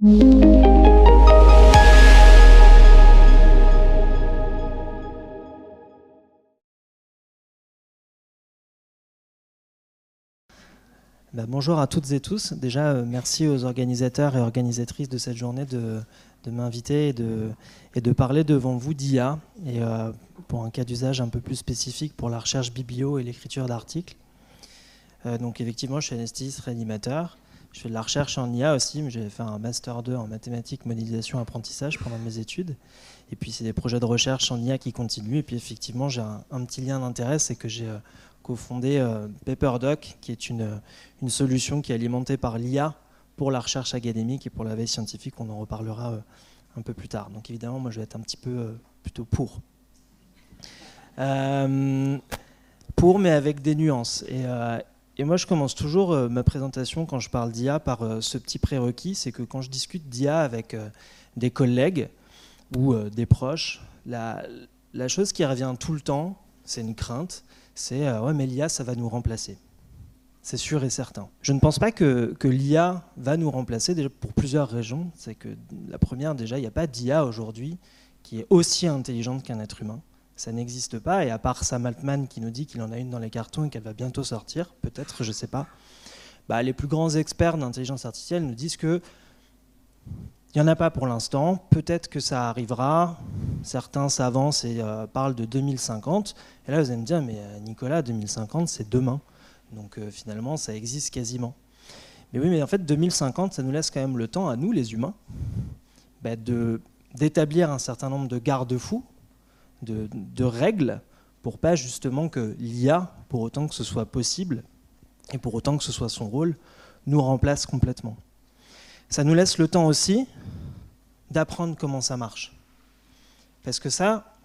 Bonjour à toutes et tous. Déjà, merci aux organisateurs et organisatrices de cette journée de m'inviter et de parler devant vous d'IA, et pour un cas d'usage un peu plus spécifique pour la recherche biblio et l'écriture d'articles. Donc effectivement, je suis anesthésiste réanimateur. Je fais de la recherche en IA aussi, mais j'ai fait un Master 2 en mathématiques, modélisation, apprentissage pendant mes études. Et puis c'est des projets de recherche en IA qui continuent. Et puis effectivement, j'ai un petit lien d'intérêt, c'est que j'ai cofondé PaperDoc, qui est une solution qui est alimentée par l'IA pour la recherche académique et pour la veille scientifique. On en reparlera un peu plus tard. Donc évidemment, moi je vais être un petit peu plutôt pour, mais avec des nuances. Et moi je commence toujours ma présentation quand je parle d'IA par ce petit prérequis, c'est que quand je discute d'IA avec des collègues ou des proches, la chose qui revient tout le temps, c'est une crainte, c'est ouais, mais l'IA ça va nous remplacer. C'est sûr et certain. Je ne pense pas que l'IA va nous remplacer, déjà pour plusieurs raisons. C'est que la première, déjà, il n'y a pas d'IA aujourd'hui qui est aussi intelligente qu'un être humain. Ça n'existe pas, et à part Sam Altman qui nous dit qu'il en a une dans les cartons et qu'elle va bientôt sortir, peut-être, je ne sais pas, les plus grands experts d'intelligence artificielle nous disent que il n'y en a pas pour l'instant, peut-être que ça arrivera, certains s'avancent et parlent de 2050, et là vous allez me dire, mais Nicolas, 2050 c'est demain, donc finalement ça existe quasiment. Mais oui, mais en fait 2050 ça nous laisse quand même le temps à nous les humains d'établir un certain nombre de garde-fous, de règles, pour pas justement que l'IA, pour autant que ce soit possible, et pour autant que ce soit son rôle, nous remplace complètement. Ça nous laisse le temps aussi d'apprendre comment ça marche. Parce que ça,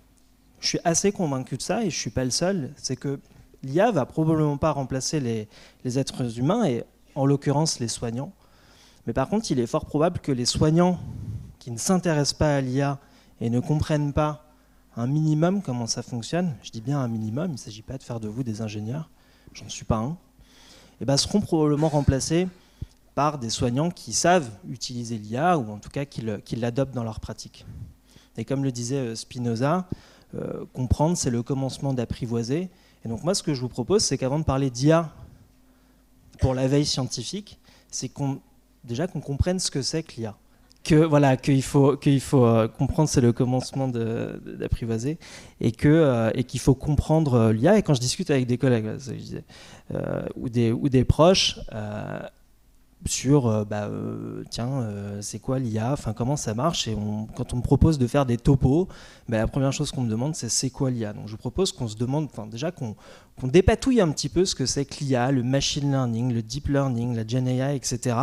je suis assez convaincu de ça, et je ne suis pas le seul, c'est que l'IA va probablement pas remplacer les êtres humains, et en l'occurrence les soignants. Mais par contre, il est fort probable que les soignants qui ne s'intéressent pas à l'IA et ne comprennent pas un minimum comment ça fonctionne, je dis bien un minimum, il ne s'agit pas de faire de vous des ingénieurs, j'en suis pas un, et seront probablement remplacés par des soignants qui savent utiliser l'IA, ou en tout cas qui l'adoptent dans leur pratique. Et comme le disait Spinoza, comprendre c'est le commencement d'apprivoiser. Et donc moi ce que je vous propose, c'est qu'avant de parler d'IA pour la veille scientifique, c'est déjà qu'on comprenne ce que c'est que l'IA. Qu'il faut comprendre c'est le commencement d'apprivoiser, et qu'il faut comprendre l'IA. Et quand je discute avec des collègues ou des proches sur c'est quoi l'IA, enfin comment ça marche, et quand on me propose de faire des topos, la première chose qu'on me demande c'est quoi l'IA. Donc je vous propose qu'on se demande, déjà qu'on dépatouille un petit peu ce que c'est que l'IA, le machine learning, le deep learning, la Gen AI, etc.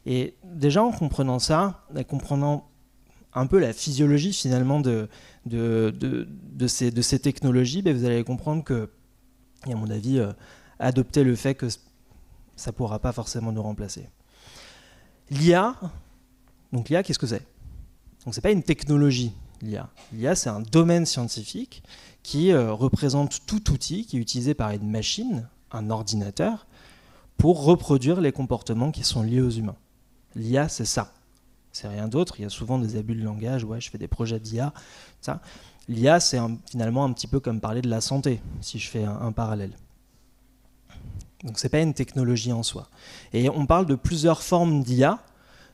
Et déjà en comprenant ça, en comprenant un peu la physiologie finalement de ces technologies, vous allez comprendre que, et à mon avis, adopter le fait que ça ne pourra pas forcément nous remplacer. L'IA, qu'est-ce que c'est? Donc, ce n'est pas une technologie, l'IA. L'IA, c'est un domaine scientifique qui représente tout outil qui est utilisé par une machine, un ordinateur, pour reproduire les comportements qui sont liés aux humains. L'IA, c'est ça. C'est rien d'autre. Il y a souvent des abus de langage. Ouais, je fais des projets d'IA. L'IA, c'est finalement un petit peu comme parler de la santé, si je fais un parallèle. Donc ce n'est pas une technologie en soi. Et on parle de plusieurs formes d'IA.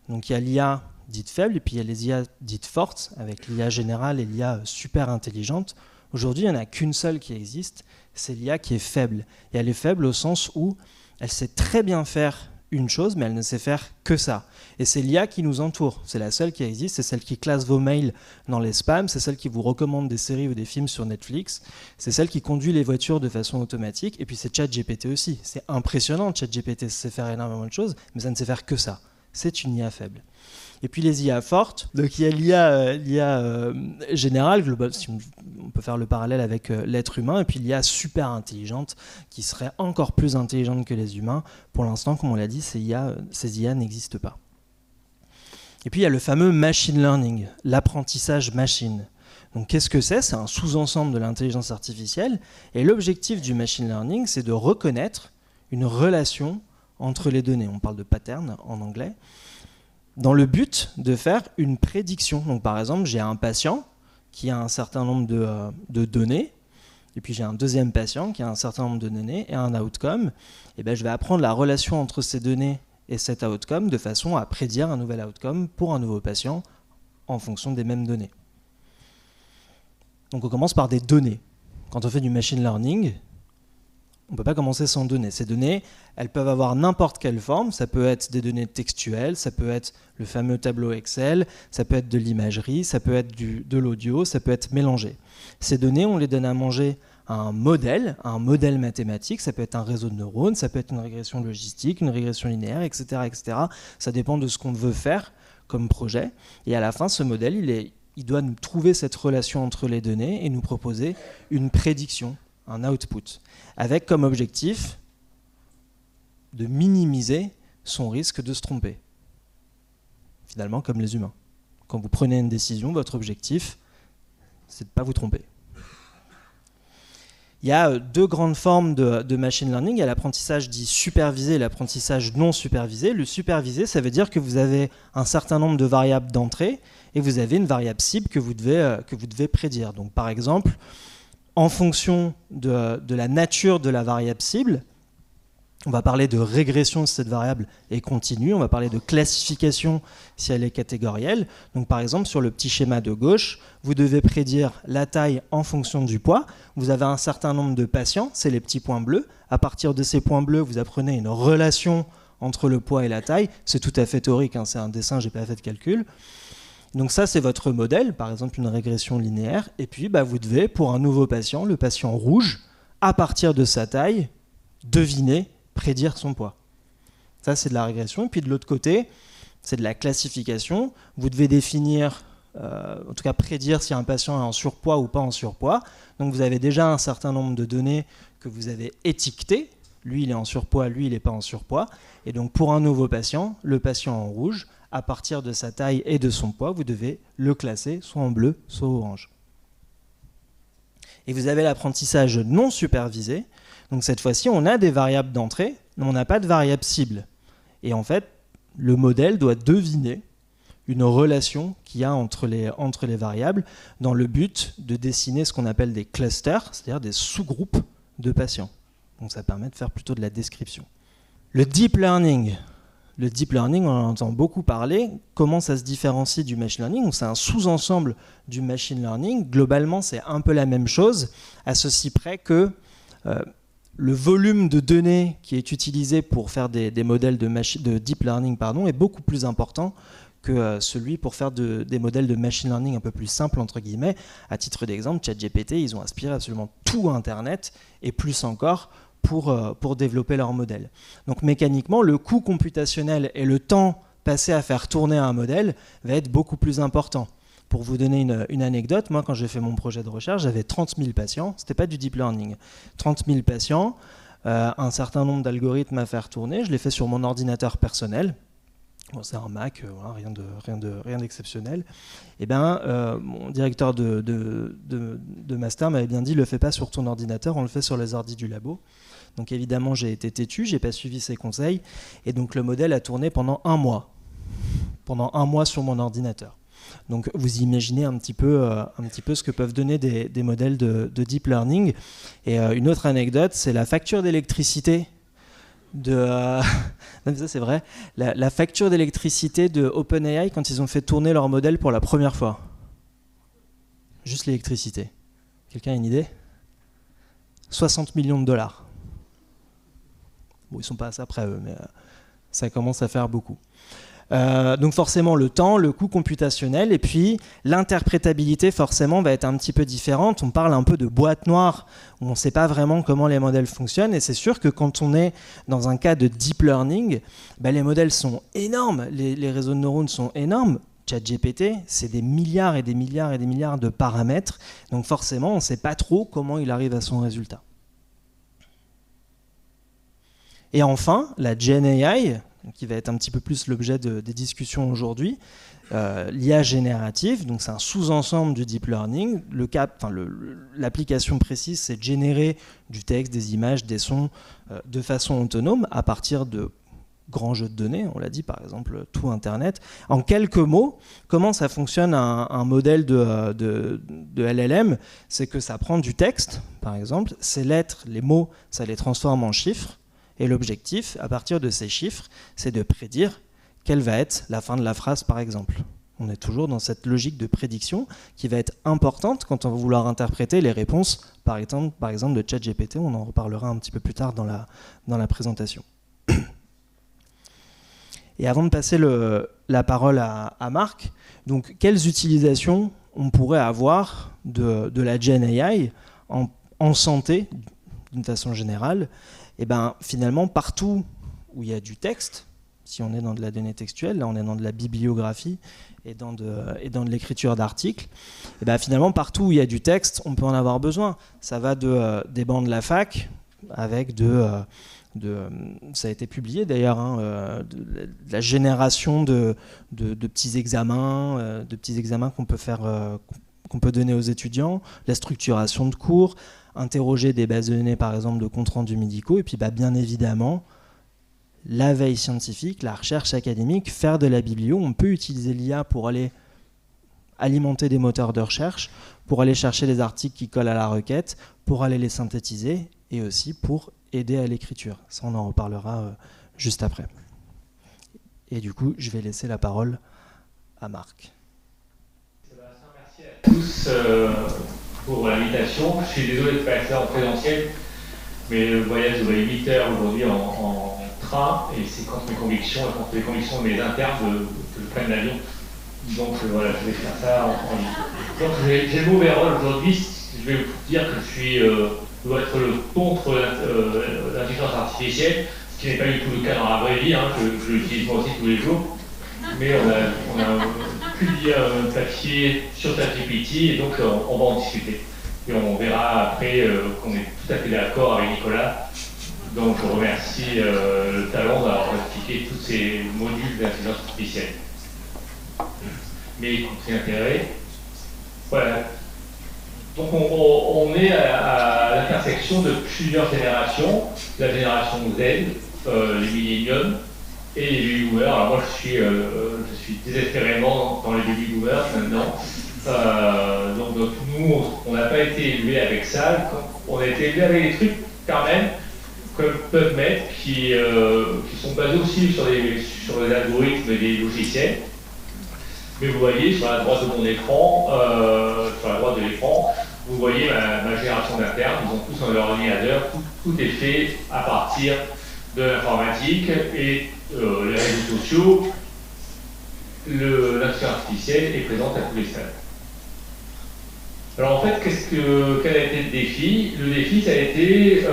Donc il y a l'IA dite faible, et puis il y a les IA dites fortes, avec l'IA générale et l'IA super intelligente. Aujourd'hui, il n'y en a qu'une seule qui existe, c'est l'IA qui est faible. Et elle est faible au sens où elle sait très bien faire une chose, mais elle ne sait faire que ça. Et c'est l'IA qui nous entoure. C'est la seule qui existe, c'est celle qui classe vos mails dans les spams, c'est celle qui vous recommande des séries ou des films sur Netflix, c'est celle qui conduit les voitures de façon automatique, et puis c'est ChatGPT aussi. C'est impressionnant, ChatGPT sait faire énormément de choses, mais ça ne sait faire que ça. C'est une IA faible. Et puis les IA fortes, donc il y a l'IA générale, globale, si on peut faire le parallèle avec l'être humain, et puis l'IA super intelligente, qui serait encore plus intelligente que les humains. Pour l'instant, comme on l'a dit, ces IA n'existent pas. Et puis il y a le fameux machine learning, l'apprentissage machine. Donc qu'est-ce que c'est? C'est un sous-ensemble de l'intelligence artificielle, et l'objectif du machine learning, c'est de reconnaître une relation entre les données. On parle de pattern en anglais. dans le but de faire une prédiction. Donc par exemple, j'ai un patient qui a un certain nombre de données, et puis j'ai un deuxième patient qui a un certain nombre de données et un outcome. Et bien, je vais apprendre la relation entre ces données et cet outcome de façon à prédire un nouvel outcome pour un nouveau patient en fonction des mêmes données. Donc on commence par des données. Quand on fait du machine learning, on ne peut pas commencer sans données. Ces données, elles peuvent avoir n'importe quelle forme. Ça peut être des données textuelles, ça peut être le fameux tableau Excel, ça peut être de l'imagerie, ça peut être de l'audio, ça peut être mélangé. Ces données, on les donne à manger à un modèle mathématique. Ça peut être un réseau de neurones, ça peut être une régression logistique, une régression linéaire, etc., etc. Ça dépend de ce qu'on veut faire comme projet. Et à la fin, ce modèle, il doit nous trouver cette relation entre les données et nous proposer une prédiction, un output, avec comme objectif de minimiser son risque de se tromper. Finalement, comme les humains. Quand vous prenez une décision, votre objectif, c'est de ne pas vous tromper. Il y a deux grandes formes de machine learning. Il y a l'apprentissage dit supervisé et l'apprentissage non supervisé. Le supervisé, ça veut dire que vous avez un certain nombre de variables d'entrée et vous avez une variable cible que vous devez prédire. Donc, par exemple, en fonction de la nature de la variable cible, on va parler de régression si cette variable est continue, on va parler de classification si elle est catégorielle. Donc par exemple, sur le petit schéma de gauche, vous devez prédire la taille en fonction du poids. Vous avez un certain nombre de patients, c'est les petits points bleus. À partir de ces points bleus, vous apprenez une relation entre le poids et la taille. C'est tout à fait théorique, hein, c'est un dessin, je n'ai pas fait de calcul. Donc ça, c'est votre modèle, par exemple une régression linéaire. Et puis, vous devez, pour un nouveau patient, le patient rouge, à partir de sa taille, deviner, prédire son poids. Ça, c'est de la régression. Et puis de l'autre côté, c'est de la classification. Vous devez définir, en tout cas prédire si un patient est en surpoids ou pas en surpoids. Donc vous avez déjà un certain nombre de données que vous avez étiquetées. Lui, il est en surpoids, lui, il n'est pas en surpoids. Et donc pour un nouveau patient, le patient en rouge, à partir de sa taille et de son poids, vous devez le classer soit en bleu, soit orange. Et vous avez l'apprentissage non supervisé. Donc cette fois-ci, on a des variables d'entrée, mais on n'a pas de variable cible. Et en fait, le modèle doit deviner une relation qu'il y a entre les variables dans le but de dessiner ce qu'on appelle des clusters, c'est-à-dire des sous-groupes de patients. Donc ça permet de faire plutôt de la description. Le deep learning, on en entend beaucoup parler. Comment ça se différencie du machine learning? C'est un sous-ensemble du machine learning. Globalement, c'est un peu la même chose, à ceci près que le volume de données qui est utilisé pour faire des modèles de deep learning est beaucoup plus important que celui pour faire des modèles de machine learning un peu plus simples, entre guillemets. À titre d'exemple, ChatGPT, ils ont aspiré absolument tout Internet et plus encore pour développer leur modèle. Donc mécaniquement, le coût computationnel et le temps passé à faire tourner un modèle va être beaucoup plus important. Pour vous donner une anecdote, moi quand j'ai fait mon projet de recherche, j'avais 30 000 patients, c'était pas du deep learning. 30 000 patients, un certain nombre d'algorithmes à faire tourner, je l'ai fait sur mon ordinateur personnel. Bon, c'est un Mac, rien d'exceptionnel. Et mon directeur de master m'avait bien dit, le fais pas sur ton ordinateur, on le fait sur les ordis du labo. Donc évidemment, j'ai été têtu, j'ai pas suivi ses conseils, et donc le modèle a tourné pendant un mois sur mon ordinateur. Donc vous imaginez un petit peu ce que peuvent donner des modèles de deep learning. Et une autre anecdote, c'est la facture d'électricité non, mais ça c'est vrai, la facture d'électricité de OpenAI quand ils ont fait tourner leur modèle pour la première fois. Juste l'électricité. Quelqu'un a une idée? 60 millions de dollars. Bon, ils sont pas à ça près eux, mais ça commence à faire beaucoup. Donc forcément le temps, le coût computationnel et puis l'interprétabilité forcément va être un petit peu différente. On parle un peu de boîte noire où on ne sait pas vraiment comment les modèles fonctionnent et c'est sûr que quand on est dans un cas de deep learning, les modèles sont énormes, les réseaux de neurones sont énormes. ChatGPT, c'est des milliards et des milliards et des milliards de paramètres, donc forcément on ne sait pas trop comment il arrive à son résultat. Et enfin, la GenAI, qui va être un petit peu plus l'objet des discussions aujourd'hui, l'IA générative, donc c'est un sous-ensemble du deep learning. L'application précise, c'est de générer du texte, des images, des sons de façon autonome à partir de grands jeux de données, on l'a dit par exemple tout Internet. En quelques mots, comment ça fonctionne un modèle de LLM? C'est que ça prend du texte, par exemple, ces lettres, les mots, ça les transforme en chiffres, et l'objectif, à partir de ces chiffres, c'est de prédire quelle va être la fin de la phrase, par exemple. On est toujours dans cette logique de prédiction qui va être importante quand on va vouloir interpréter les réponses, par exemple de ChatGPT. On en reparlera un petit peu plus tard dans la présentation. Et avant de passer la parole à Marc, donc quelles utilisations on pourrait avoir de la Gen AI en santé, d'une façon générale? Et bien finalement, partout où il y a du texte, si on est dans de la donnée textuelle, là on est dans de la bibliographie et dans de l'écriture d'articles, et bien finalement partout où il y a du texte, on peut en avoir besoin. Ça va des bancs de la fac, avec ça a été publié d'ailleurs, hein, de la génération de petits examens, qu'on peut faire, qu'on peut donner aux étudiants, la structuration de cours, interroger des bases de données par exemple de comptes rendus médicaux, et puis bien évidemment la veille scientifique, la recherche académique, faire de la biblio. On peut utiliser l'IA pour aller alimenter des moteurs de recherche, pour aller chercher les articles qui collent à la requête, pour aller les synthétiser, et aussi pour aider à l'écriture. Ça, on en reparlera juste après. Et du coup, je vais laisser la parole à Marc. Merci à tous pour l'invitation. Je suis désolé de ne pas être là en présentiel, mais le voyage durait 8 heures aujourd'hui en train, et c'est contre mes convictions, et contre les convictions de mes internes que je prenne l'avion. Donc voilà, je vais faire ça en ligne. Donc j'ai le mauvais rôle aujourd'hui. Je vais vous dire que je dois être contre l'intelligence artificielle, ce qui n'est pas du tout le cas dans la vraie vie, hein, je l'utilise moi aussi tous les jours. Mais on a publié un papier sur ChatGPT, et donc on va en discuter. Et on verra après qu'on est tout à fait d'accord avec Nicolas. Donc je remercie le Talon d'avoir expliqué tous ces modules d'intelligence artificielle. Mais y compris intérêt. Voilà. Donc on est à l'intersection de plusieurs générations. La génération Z, les milléniums et les baby boomers. Alors moi je suis désespérément dans les baby boomers maintenant. Donc nous, on n'a pas été élevés avec ça. On a été élevés avec des trucs quand même comme PubMed qui sont basés aussi sur les algorithmes des logiciels. Mais vous voyez sur la droite de mon écran, sur la droite de l'écran, vous voyez ma génération d'internes. Ils ont tous un ordinateur, tout est fait à partir de l'informatique et les réseaux sociaux. L'intelligence artificielle est présente à tous les stades. Alors en fait, quel a été le défi? Le défi, ça a été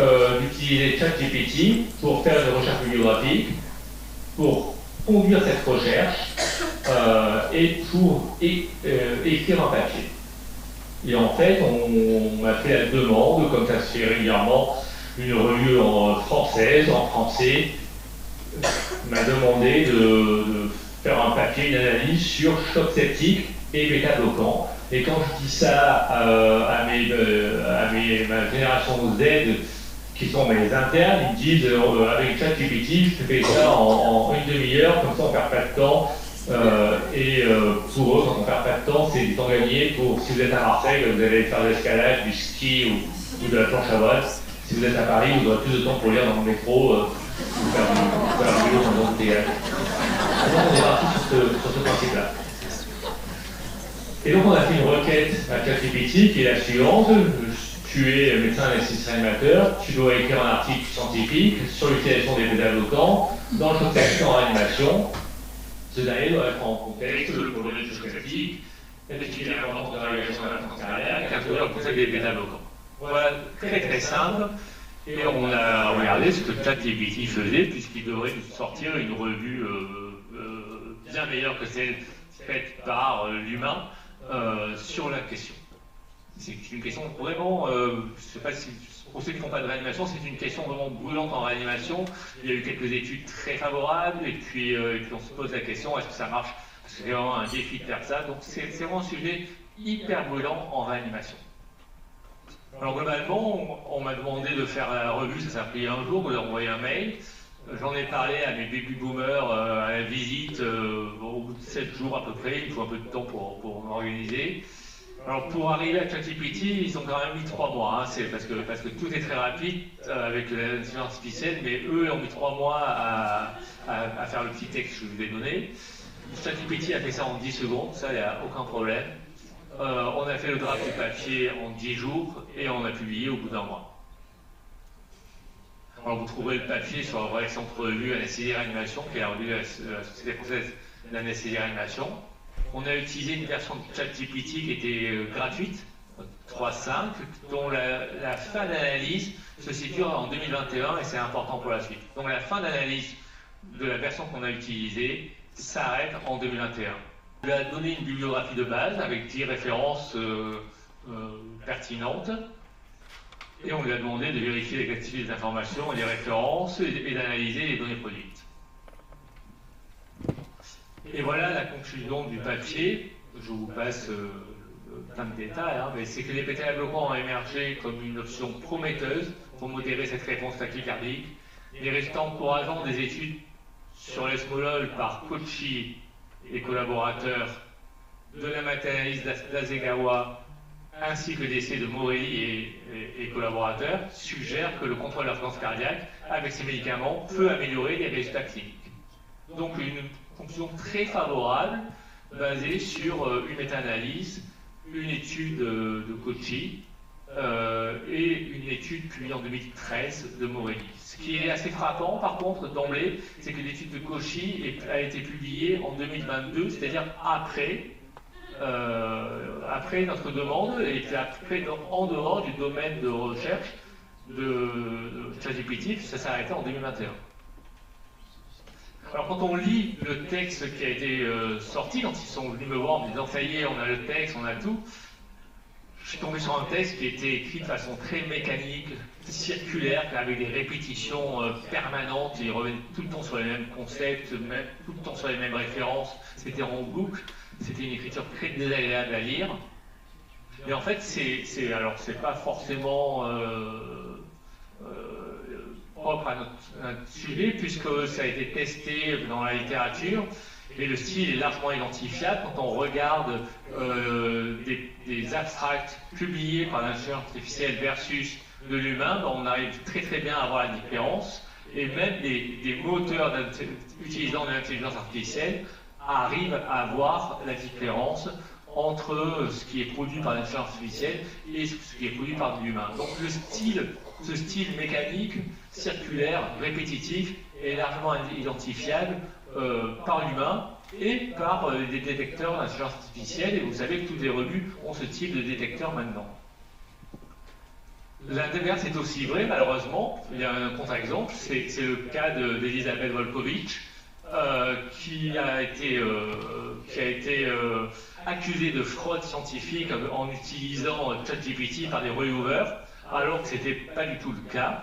d'utiliser ChatGPT pour faire une recherche bibliographique, pour conduire cette recherche et pour écrire un papier. Et en fait, on m'a fait la demande, comme ça se fait régulièrement, une revue française, en français, m'a demandé de faire un papier, une analyse sur choc septique et bêta-bloquant. Et quand je dis ça à ma génération Z, qui sont mes internes, ils me disent avec ChatGPT, je te fais ça en une demi-heure, comme ça on ne perd pas de temps. Pour eux, quand on ne perd pas de temps, c'est du temps gagné. Si vous êtes à Marseille, vous allez faire de l'escalade, du ski ou de la planche à voile. Si vous êtes à Paris, vous aurez plus de temps pour lire dans le métro ou faire du vélo dans le théâtre. Donc on est parti sur ce principe-là. Et donc on a fait une requête à ChatGPT qui est la suivante. Tu es médecin anesthésiste réanimateur, tu dois écrire un article scientifique sur l'utilisation des bêta-bloquants dans le choc septique en réanimation. Ce dernier doit être en contexte le problème du choc septique, définir l'importance de la réalisation de la réponse cardiaque, et introduire le concept des bêta-bloquants. Voilà, très très simple. Et on a regardé ce que ChatGPT faisait, puisqu'il devrait nous sortir une revue bien meilleure que celle faite par l'humain sur la question. C'est une question vraiment, je ne sais pas si, pour ceux qui ne font pas de réanimation, c'est une question vraiment brûlante en réanimation. Il y a eu quelques études très favorables, et puis on se pose la question, est-ce que ça marche? Parce que c'est vraiment un défi de faire ça. Donc c'est vraiment un sujet hyper brûlant en réanimation. Alors globalement, on m'a demandé de faire la revue, ça s'est pris un jour, de envoyer un mail. J'en ai parlé à mes baby boomers à la visite au bout de 7 jours à peu près. Il faut un peu de temps pour m'organiser. Alors pour arriver à ChatGPT, ils ont quand même mis 3 mois. Hein. C'est parce que tout est très rapide avec l'intelligence artificielle, mais eux ont mis 3 mois à faire le petit texte que je vous ai donné. ChatGPT a fait ça en 10 secondes, ça, il n'y a aucun problème. On a fait le draft du papier en 10 jours et on a publié au bout d'un mois. Alors vous trouverez le papier sur la rédaction de revue Anesthésie et Réanimation, qui est la revue de la Société française d'anesthésie et réanimation. On a utilisé une version de ChatGPT qui était gratuite, 3.5, dont la fin d'analyse se situe en 2021 et c'est important pour la suite. Donc la fin d'analyse de la version qu'on a utilisée s'arrête en 2021. On lui a donné une bibliographie de base avec 10 références pertinentes. Et on lui a demandé de vérifier l'exactitude des informations et des références et d'analyser les données produites. Et voilà la conclusion du papier. Je vous passe plein de détails, hein, mais c'est que les PTA bloquants ont émergé comme une option prometteuse pour modérer cette réponse tachycardique. Les résultats encourageants des études sur l'esmolol par Kochi et collaborateurs, de la méta-analyse d'Asegawa, ainsi que l'essai de Morelli et collaborateurs, suggèrent que le contrôle de la fréquence cardiaque avec ces médicaments peut améliorer les résultats cliniques. Donc une conclusion très favorable basée sur une méta-analyse, une étude de Kochi et une étude publiée en 2013 de Morelli. Ce qui est assez frappant par contre d'emblée, c'est que l'étude de Kochi a été publiée en 2022, c'est-à-dire après notre demande, et après en dehors du domaine de recherche de ChatGPT, ça s'est arrêté en 2021. Alors quand on lit le texte qui a été sorti, quand ils sont venus me voir en me disant ça y est, on a le texte, on a tout, je suis tombé sur un texte qui était écrit de façon très mécanique, circulaire, avec des répétitions permanentes, ils revenaient tout le temps sur les mêmes concepts, tout le temps sur les mêmes références, c'était en boucle. C'était une écriture très désagréable à lire. Mais en fait, c'est pas forcément propre à notre sujet, puisque ça a été testé dans la littérature, et le style est largement identifiable. Quand on regarde des abstracts publiés par l'intelligence artificielle versus de l'humain, on arrive très très bien à voir la différence, et même des moteurs utilisant de l'intelligence artificielle arrive à voir la différence entre ce qui est produit par l'intelligence artificielle et ce qui est produit par de l'humain. Donc ce style mécanique, circulaire, répétitif, est largement identifiable par l'humain et par des détecteurs d'intelligence artificielle, et vous savez que toutes les revues ont ce type de détecteur maintenant. L'inverse est aussi vrai, malheureusement. Il y a un contre-exemple, c'est le cas d'Elisabeth Volkovich, qui a été accusé de fraude scientifique en utilisant ChatGPT par des reviewers, alors que c'était pas du tout le cas.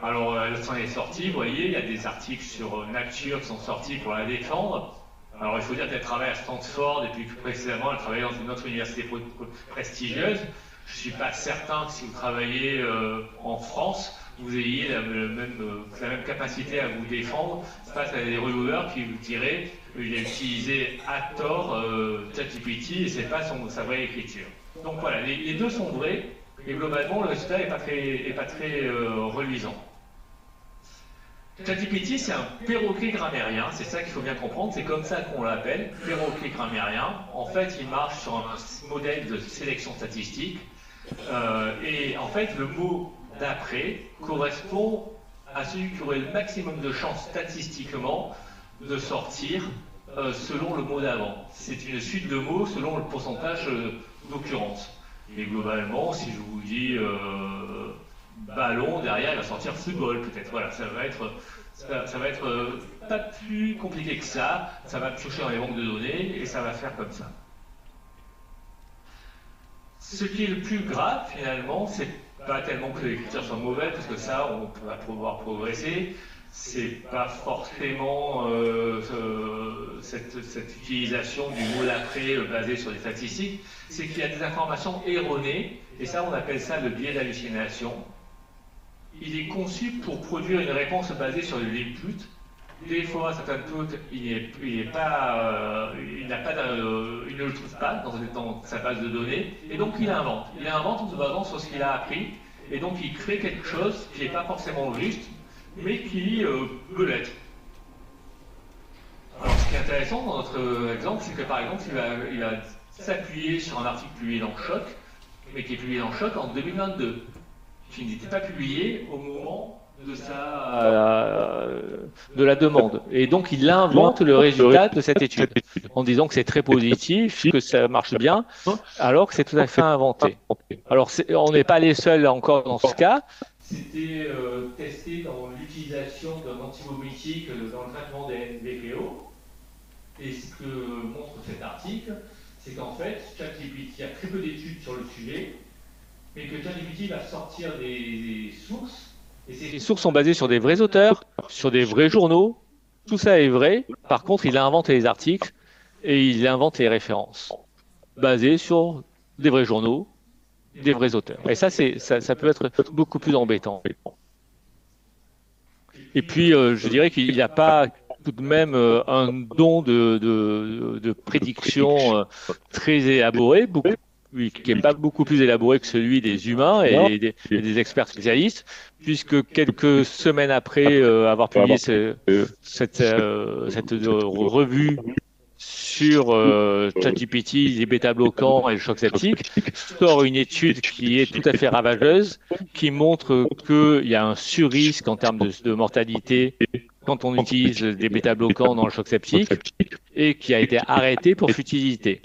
Alors elle s'en est sortie, vous voyez, il y a des articles sur Nature qui sont sortis pour la défendre. Alors il faut dire qu'elle travaille à Stanford et puis plus précisément elle travaille dans une autre université prestigieuse. Je ne suis pas certain que si vous travaillez en France, vous ayez la même capacité à vous défendre face à des reviewers qui vous diraient qu'il a utilisé à tort ChatGPT et c'est pas sa vraie écriture. Donc voilà, les deux sont vrais et globalement le résultat n'est pas très reluisant. ChatGPT, c'est un perroquet grammairien, c'est ça qu'il faut bien comprendre, c'est comme ça qu'on l'appelle, perroquet grammairien. En fait, il marche sur un modèle de sélection statistique et en fait, le mot d'après correspond à celui qui aurait le maximum de chances statistiquement de sortir selon le mot d'avant. C'est une suite de mots selon le pourcentage d'occurrence. Et globalement, si je vous dis ballon, derrière il va sortir football peut-être. Voilà, ça va être pas plus compliqué que ça. Ça va piocher dans les banques de données et ça va faire comme ça. Ce qui est le plus grave finalement, c'est pas tellement que l'écriture soit mauvaise, parce que ça, on va pouvoir progresser. C'est pas forcément cette utilisation du mot d'après basé sur des statistiques. C'est qu'il y a des informations erronées, et ça, on appelle ça le biais d'hallucination. il est conçu pour produire une réponse basée sur des inputs. Des fois, cet input, il ne le trouve pas dans sa base de données, et donc il invente. Il invente en se basant sur ce qu'il a appris, et donc il crée quelque chose qui n'est pas forcément juste, mais qui peut l'être. Alors, ce qui est intéressant dans notre exemple, c'est que par exemple, il va s'appuyer sur un article publié dans Choc, mais qui est publié dans Choc en 2022, qui n'était pas publié au moment de la demande. Et donc, il invente le résultat de cette étude en disant que c'est très positif, que ça marche bien, alors que c'est tout à fait inventé. Alors, on n'est pas les seuls encore dans ce cas. C'était testé dans l'utilisation d'un antibiotique dans le traitement des VPO. Et ce que montre cet article, c'est qu'en fait, ChatGPT a très peu d'études sur le sujet, mais que ChatGPT va sortir des sources. Et ces sources sont basées sur des vrais auteurs, sur des vrais journaux. Tout ça est vrai. Par contre, il invente les articles et il invente les références basées sur des vrais journaux, des vrais auteurs. Et ça, ça peut être beaucoup plus embêtant. Et puis, je dirais qu'il n'y a pas tout de même un don de prédiction très élaboré, qui n'est pas beaucoup plus élaboré que celui des humains et des experts spécialistes, puisque quelques semaines après avoir publié cette revue sur ChatGPT, les bêta-bloquants et le choc septique, sort une étude qui est tout à fait ravageuse, qui montre qu'il y a un sur-risque en termes de mortalité quand on utilise des bêta-bloquants dans le choc septique, et qui a été arrêtée pour futilité.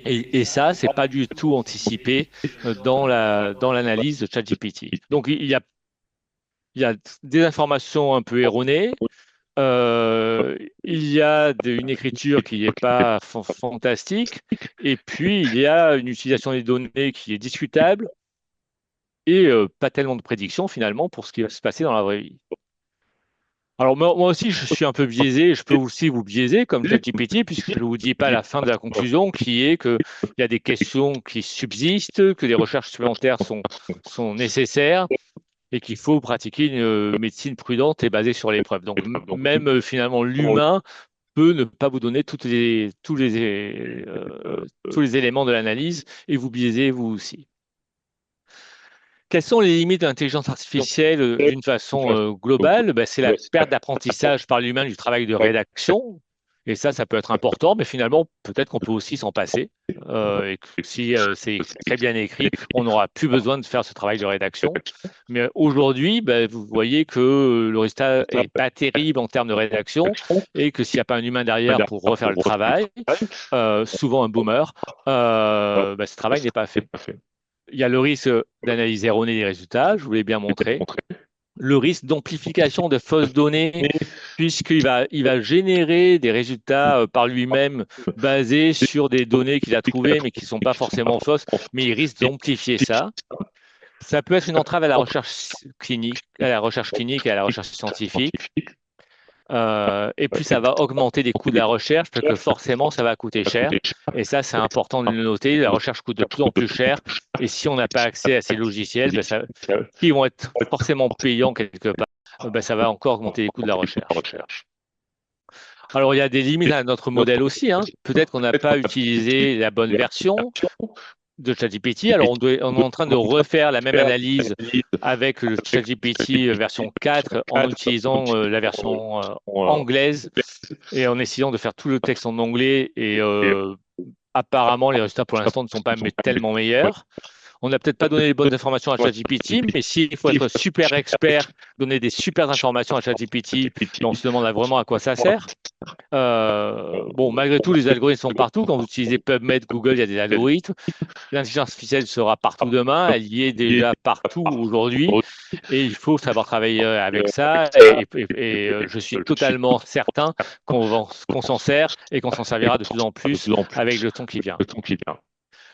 Et ça, c'est pas du tout anticipé dans l'analyse de ChatGPT. Donc, il y a des informations un peu erronées. Il y a une écriture qui n'est pas fantastique, et puis il y a une utilisation des données qui est discutable, et pas tellement de prédictions finalement pour ce qui va se passer dans la vraie vie. Alors moi aussi, je suis un peu biaisé, je peux aussi vous biaiser comme ChatGPT, puisque je ne vous dis pas la fin de la conclusion, qui est qu'il y a des questions qui subsistent, que des recherches supplémentaires sont nécessaires, et qu'il faut pratiquer une médecine prudente et basée sur les preuves. Donc même finalement l'humain peut ne pas vous donner tous les éléments de l'analyse et vous biaiser vous aussi. Quelles sont les limites de l'intelligence artificielle d'une façon globale? C'est la perte d'apprentissage par l'humain du travail de rédaction. Et ça peut être important, mais finalement, peut-être qu'on peut aussi s'en passer. Et que si c'est très bien écrit, on n'aura plus besoin de faire ce travail de rédaction. Mais aujourd'hui, vous voyez que le résultat n'est pas terrible en termes de rédaction, et que s'il n'y a pas un humain derrière pour refaire le travail, souvent un boomer, ce travail n'est pas fait. Il y a le risque d'analyse erronée des résultats, je vous l'ai bien montré. Le risque d'amplification de fausses données, puisqu'il va générer des résultats par lui-même basés sur des données qu'il a trouvées, mais qui ne sont pas forcément fausses, mais il risque d'amplifier ça. Ça peut être une entrave à la recherche clinique, et à la recherche scientifique. Et puis, ça va augmenter les coûts de la recherche, parce que forcément, ça va coûter cher. Et ça, c'est important de le noter. La recherche coûte de plus en plus cher. Et si on n'a pas accès à ces logiciels, qui vont être forcément payants quelque part, ça va encore augmenter les coûts de la recherche. Alors, il y a des limites à notre modèle aussi. Peut-être qu'on n'a pas utilisé la bonne version de ChatGPT. Alors, on est en train de refaire la même analyse avec le ChatGPT version 4 en utilisant la version anglaise et en essayant de faire tout le texte en anglais. Et apparemment, les résultats pour l'instant ne sont pas tellement meilleurs. On n'a peut-être pas donné les bonnes informations à ChatGPT, mais s'il faut être super expert, donner des super informations à ChatGPT, on se demande vraiment à quoi ça sert. Malgré tout, les algorithmes sont partout. Quand vous utilisez PubMed, Google, il y a des algorithmes. L'intelligence artificielle sera partout demain. Elle y est déjà partout aujourd'hui. Et il faut savoir travailler avec ça. Et je suis totalement certain qu'on s'en sert et qu'on s'en servira de plus en plus avec le temps qui vient.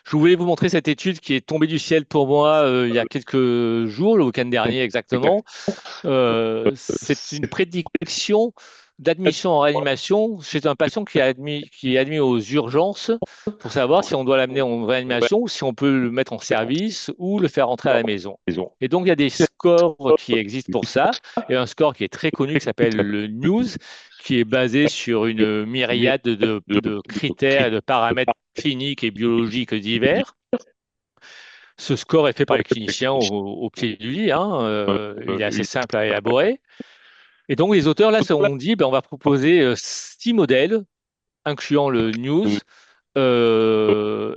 Je voulais vous montrer cette étude qui est tombée du ciel pour moi il y a quelques jours, le week-end dernier exactement. C'est une prédiction d'admission en réanimation chez un patient qui est admis aux urgences pour savoir si on doit l'amener en réanimation ou si on peut le mettre en service ou le faire rentrer à la maison. Et donc, il y a des scores qui existent pour ça. Il y a un score qui est très connu qui s'appelle le NEWS, qui est basé sur une myriade de critères et de paramètres cliniques et biologiques divers. Ce score est fait par les cliniciens au pied du lit. Il est assez simple à élaborer. Et donc, les auteurs, là, ont dit, on va proposer 6 modèles, incluant le NEWS,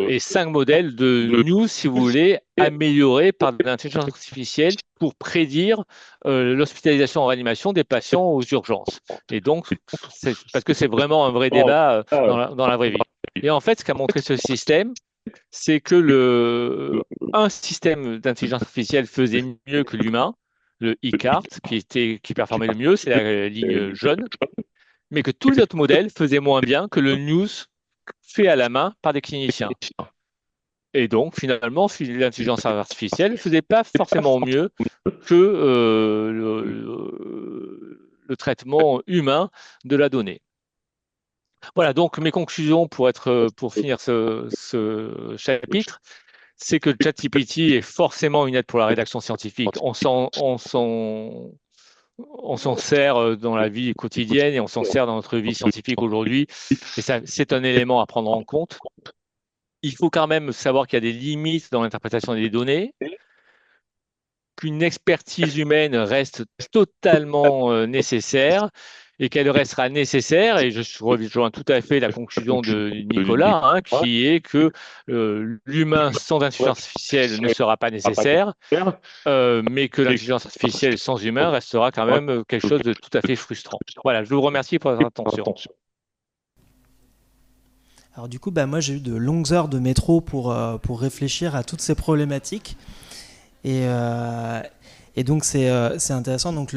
et 5 modèles de NEWS, si vous voulez, améliorés par de l'intelligence artificielle pour prédire l'hospitalisation en réanimation des patients aux urgences. Et donc, parce que c'est vraiment un vrai débat dans la vraie vie. Et en fait, ce qu'a montré ce système, c'est que un système d'intelligence artificielle faisait mieux que l'humain, le ICART, qui performait le mieux, c'est la ligne jaune, mais que tous les autres modèles faisaient moins bien que le NEWS fait à la main par des cliniciens. Et donc, finalement, l'intelligence artificielle ne faisait pas forcément mieux que le traitement humain de la donnée. Voilà, donc mes conclusions pour finir ce chapitre, c'est que ChatGPT est forcément une aide pour la rédaction scientifique. On s'en sert dans la vie quotidienne et on s'en sert dans notre vie scientifique aujourd'hui. Et c'est un élément à prendre en compte. Il faut quand même savoir qu'il y a des limites dans l'interprétation des données, qu'une expertise humaine reste totalement nécessaire et qu'elle restera nécessaire, et je rejoins tout à fait la conclusion de Nicolas, qui est que l'humain sans intelligence artificielle ne sera pas nécessaire, mais que l'intelligence artificielle sans humain restera quand même quelque chose de tout à fait frustrant. Voilà, je vous remercie pour votre attention. Alors du coup, moi j'ai eu de longues heures de métro pour réfléchir à toutes ces problématiques, et donc c'est intéressant. Donc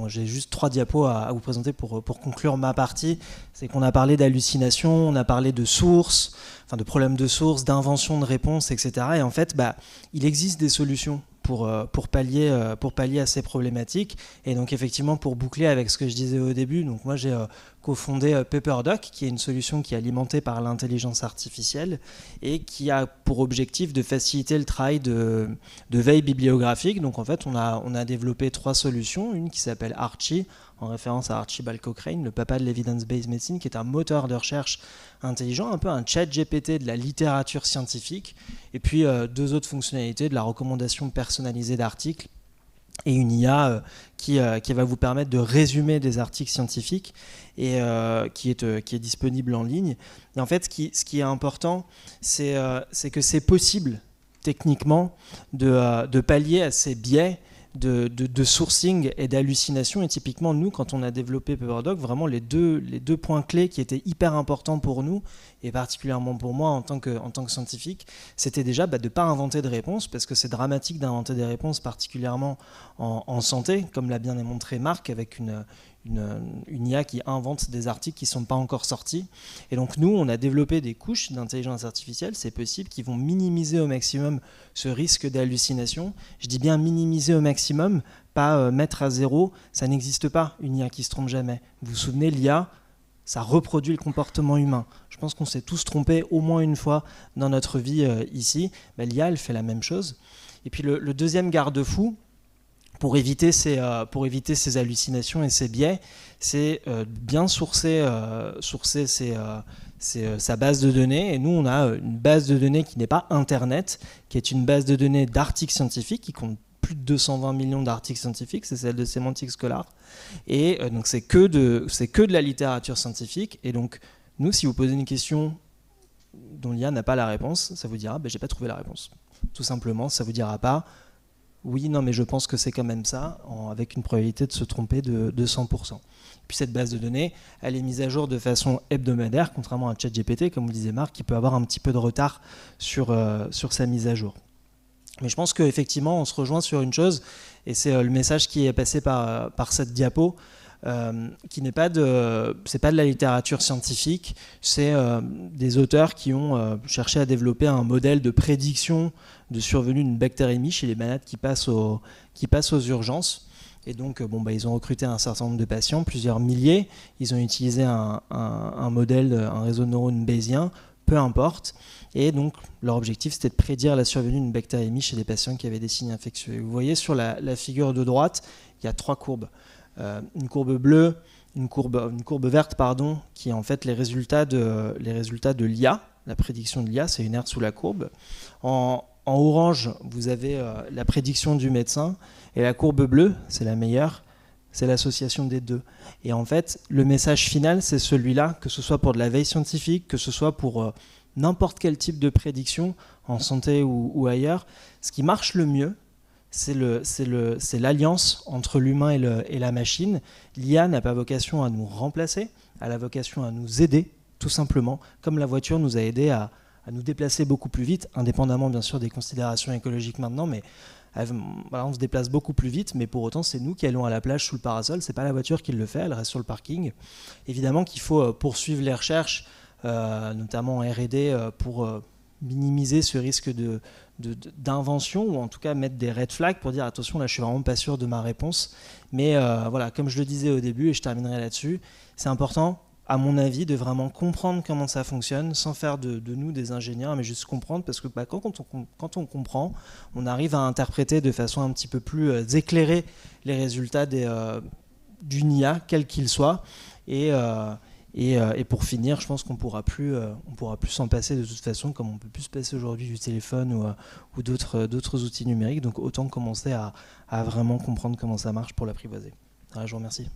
j'ai juste 3 diapos à vous présenter pour conclure ma partie. C'est qu'on a parlé d'hallucination, on a parlé de sources, de problèmes de sources, d'invention de réponses, etc. Et en fait, il existe des solutions pour pallier à ces problématiques. Et donc effectivement, pour boucler avec ce que je disais au début, donc moi j'ai cofondé PaperDoc, qui est une solution qui est alimentée par l'intelligence artificielle et qui a pour objectif de faciliter le travail de veille bibliographique. Donc en fait, on a développé 3 solutions, une qui s'appelle Archie, en référence à Archibald Cochrane, le papa de l'evidence-based medicine, qui est un moteur de recherche intelligent, un peu un chat GPT de la littérature scientifique, et puis 2 autres fonctionnalités, de la recommandation personnalisée d'articles, et une IA qui va vous permettre de résumer des articles scientifiques, et qui est disponible en ligne. Et en fait, ce qui est important, c'est que c'est possible, techniquement, de pallier à ces biais de sourcing et d'hallucination. Et typiquement, nous, quand on a développé PaperDoc, vraiment les deux points clés qui étaient hyper importants pour nous, et particulièrement pour moi en tant que scientifique, c'était déjà de ne pas inventer de réponses, parce que c'est dramatique d'inventer des réponses, particulièrement en santé, comme l'a bien démontré Marc, avec une IA qui invente des articles qui ne sont pas encore sortis. Et donc nous, on a développé des couches d'intelligence artificielle, c'est possible, qui vont minimiser au maximum ce risque d'hallucination. Je dis bien minimiser au maximum, pas mettre à zéro. Ça n'existe pas, une IA qui ne se trompe jamais. Vous vous souvenez, l'IA, ça reproduit le comportement humain. Je pense qu'on s'est tous trompés au moins une fois dans notre vie ici. L'IA, elle fait la même chose. Et puis le deuxième garde-fou, pour éviter ces hallucinations et ces biais, c'est bien sourcer sa base de données. Et nous, on a une base de données qui n'est pas Internet, qui est une base de données d'articles scientifiques, qui compte plus de 220 millions d'articles scientifiques, c'est celle de Semantic Scholar. Et donc, c'est que de la littérature scientifique. Et donc, nous, si vous posez une question dont l'IA n'a pas la réponse, ça vous dira j'ai pas trouvé la réponse. Tout simplement, ça vous dira pas oui, non, mais je pense que c'est quand même ça, avec une probabilité de se tromper de 100%. Puis cette base de données, elle est mise à jour de façon hebdomadaire, contrairement à ChatGPT, comme vous le disait Marc, qui peut avoir un petit peu de retard sur sa mise à jour. Mais je pense qu'effectivement, on se rejoint sur une chose, et c'est le message qui est passé par cette diapo, qui n'est pas c'est pas de la littérature scientifique, c'est des auteurs qui ont cherché à développer un modèle de prédiction de survenue d'une bactérémie chez les malades qui passent aux urgences. Et donc, ils ont recruté un certain nombre de patients, plusieurs milliers. Ils ont utilisé un modèle, un réseau de neurones bayésien, peu importe. Et donc, leur objectif, c'était de prédire la survenue d'une bactériémie chez des patients qui avaient des signes infectieux. Et vous voyez sur la figure de droite, il y a 3 courbes. Une courbe bleue, une courbe verte, qui est en fait les résultats de l'IA. La prédiction de l'IA, c'est une aire sous la courbe. En orange, vous avez la prédiction du médecin. Et la courbe bleue, c'est la meilleure, c'est l'association des deux. Et en fait, le message final, c'est celui-là, que ce soit pour de la veille scientifique, que ce soit pour n'importe quel type de prédiction, en santé ou ailleurs. Ce qui marche le mieux, c'est l'alliance entre l'humain et la machine. L'IA n'a pas vocation à nous remplacer, elle a vocation à nous aider, tout simplement, comme la voiture nous a aidés à nous déplacer beaucoup plus vite, indépendamment bien sûr des considérations écologiques maintenant, mais on se déplace beaucoup plus vite, mais pour autant c'est nous qui allons à la plage sous le parasol, c'est pas la voiture qui le fait, elle reste sur le parking. Évidemment qu'il faut poursuivre les recherches, notamment en R&D, pour minimiser ce risque d'invention, ou en tout cas mettre des red flags pour dire attention, là je suis vraiment pas sûr de ma réponse. Mais voilà, comme je le disais au début, et je terminerai là-dessus, c'est important, à mon avis, de vraiment comprendre comment ça fonctionne, sans faire de nous des ingénieurs, mais juste comprendre, parce que quand on comprend, on arrive à interpréter de façon un petit peu plus éclairée les résultats d'une IA, quel qu'il soit. Et pour finir, je pense qu'on pourra plus s'en passer de toute façon, comme on peut plus se passer aujourd'hui du téléphone ou d'autres outils numériques. Donc autant commencer à vraiment comprendre comment ça marche pour l'apprivoiser. Alors, je vous remercie.